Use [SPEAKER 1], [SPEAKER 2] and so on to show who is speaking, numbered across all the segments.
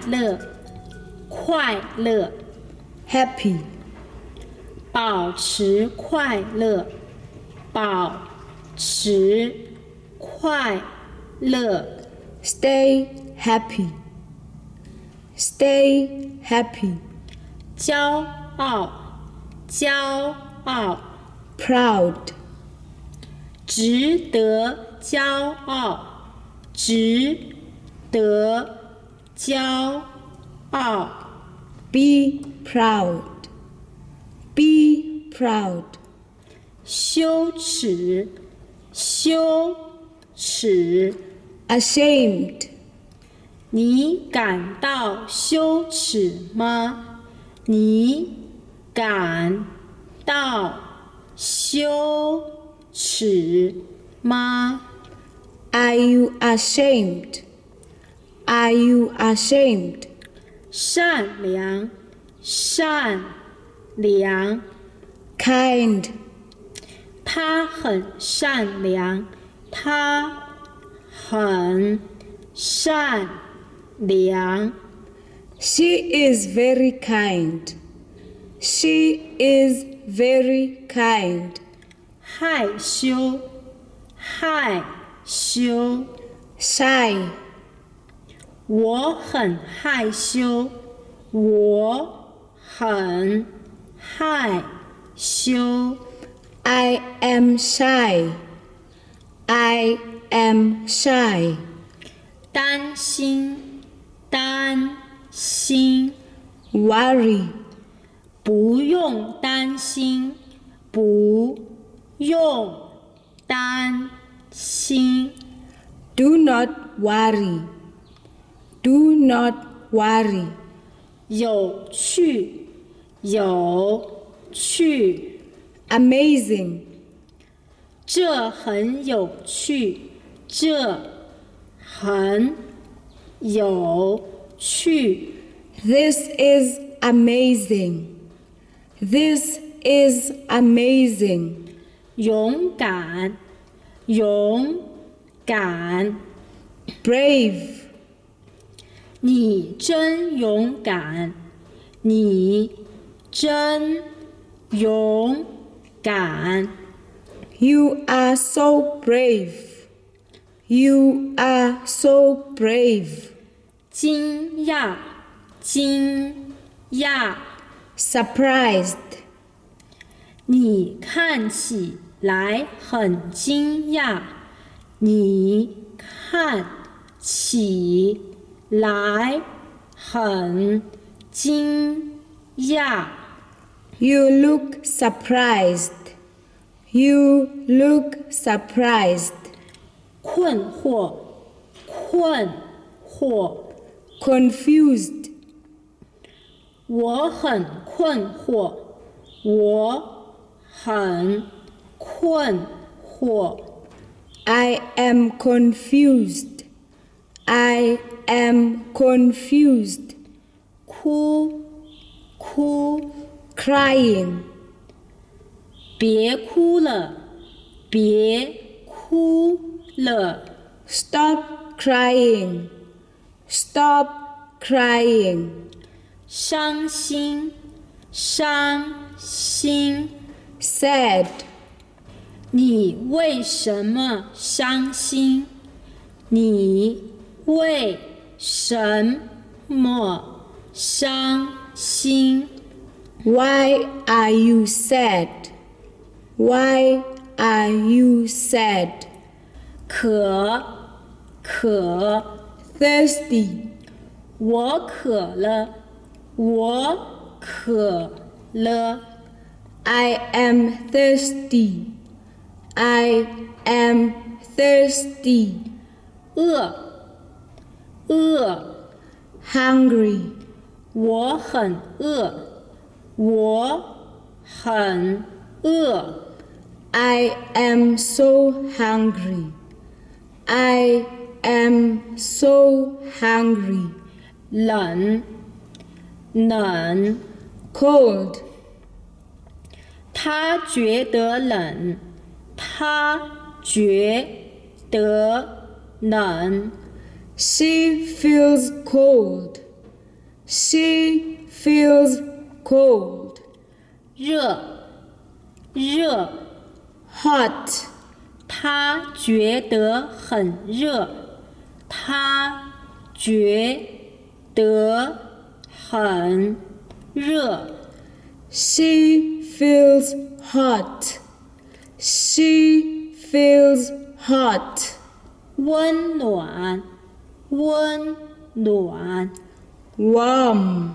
[SPEAKER 1] 乐，快乐。
[SPEAKER 2] happy,
[SPEAKER 1] 保持快乐，保持快乐。
[SPEAKER 2] stay happy, stay happy,
[SPEAKER 1] 骄傲，骄傲。
[SPEAKER 2] proud,
[SPEAKER 1] 值得骄傲，值得骄傲。
[SPEAKER 2] be proud, be proud,
[SPEAKER 1] 羞耻，羞耻。
[SPEAKER 2] ashamed,
[SPEAKER 1] 你感到羞耻吗？你感到羞耻吗？
[SPEAKER 2] are you ashamed, are you ashamed,
[SPEAKER 1] 善良，善良。
[SPEAKER 2] kind,
[SPEAKER 1] 他很善良，他很善良。
[SPEAKER 2] she is very kind, she is very kind,
[SPEAKER 1] 害羞，害羞。
[SPEAKER 2] shy,
[SPEAKER 1] 我很害羞，我很害羞。
[SPEAKER 2] I am shy, I am shy,
[SPEAKER 1] 担心，担心。
[SPEAKER 2] worry,
[SPEAKER 1] 不用担心，不用担心。
[SPEAKER 2] do not worry, do not worry,
[SPEAKER 1] 有趣，有趣。
[SPEAKER 2] amazing,
[SPEAKER 1] 这很有趣，这很有趣。
[SPEAKER 2] this is amazing, this is amazing,
[SPEAKER 1] 勇敢，勇敢。
[SPEAKER 2] brave,
[SPEAKER 1] 你真勇敢，你真勇敢。
[SPEAKER 2] you are so brave, you are so brave,
[SPEAKER 1] 惊讶，惊讶。
[SPEAKER 2] surprised,
[SPEAKER 1] 你看起来很惊讶，你看起来很惊讶。
[SPEAKER 2] you look surprised, you look surprised,
[SPEAKER 1] 困惑，困惑。
[SPEAKER 2] confused,
[SPEAKER 1] 我很困惑，我很困惑。
[SPEAKER 2] I am confused, I am confused,
[SPEAKER 1] 哭，哭。
[SPEAKER 2] crying,
[SPEAKER 1] 别哭了，别哭了。
[SPEAKER 2] stop crying, stop crying,
[SPEAKER 1] 伤心，伤心。
[SPEAKER 2] sad,
[SPEAKER 1] 你为什么伤心？你为什么伤心？
[SPEAKER 2] why are you sad, why are you sad,
[SPEAKER 1] 渴，渴。
[SPEAKER 2] thirsty,
[SPEAKER 1] 我渴了，我渴了。
[SPEAKER 2] I am thirsty, I am thirsty,
[SPEAKER 1] 饿，饿。
[SPEAKER 2] hungry,
[SPEAKER 1] 我很饿，我很饿。
[SPEAKER 2] I am so hungry, I am so hungry,
[SPEAKER 1] 冷，冷。
[SPEAKER 2] cold,
[SPEAKER 1] 他觉得冷，他觉得冷。
[SPEAKER 2] she feels cold, She feels cold.
[SPEAKER 1] 热，热。
[SPEAKER 2] Hot.
[SPEAKER 1] 他觉得很热，他觉得很热。
[SPEAKER 2] She feels hot. She feels hot.
[SPEAKER 1] 温暖，温暖。
[SPEAKER 2] Warm.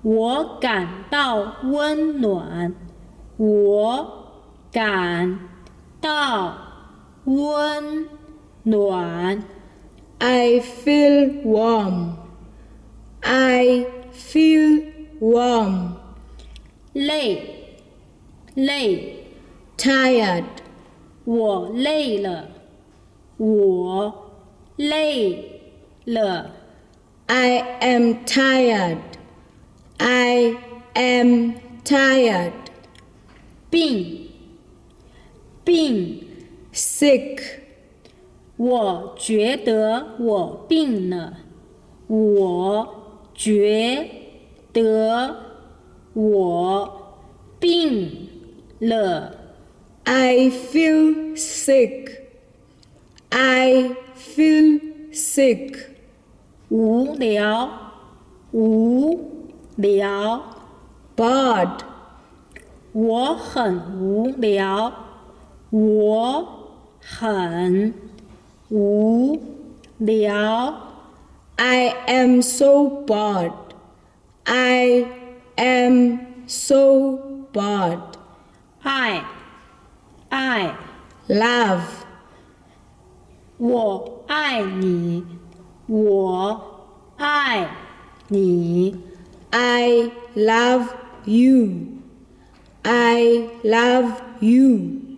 [SPEAKER 1] 我感到温暖，我感到温暖。
[SPEAKER 2] I feel warm. I feel warm.
[SPEAKER 1] 累，累。
[SPEAKER 2] Tired.
[SPEAKER 1] 我累了，我累了。
[SPEAKER 2] I am tired. I am tired.
[SPEAKER 1] 病，病。
[SPEAKER 2] Sick.
[SPEAKER 1] 我觉得我病了，我觉得我病了。
[SPEAKER 2] I feel sick. I feel sick.
[SPEAKER 1] 无聊，无聊。
[SPEAKER 2] Bored.
[SPEAKER 1] 我很无聊，我很无聊。
[SPEAKER 2] I am so bored. I am so bored.
[SPEAKER 1] 爱，爱。
[SPEAKER 2] Love.
[SPEAKER 1] 我爱你，我爱你。
[SPEAKER 2] I love you. I love you.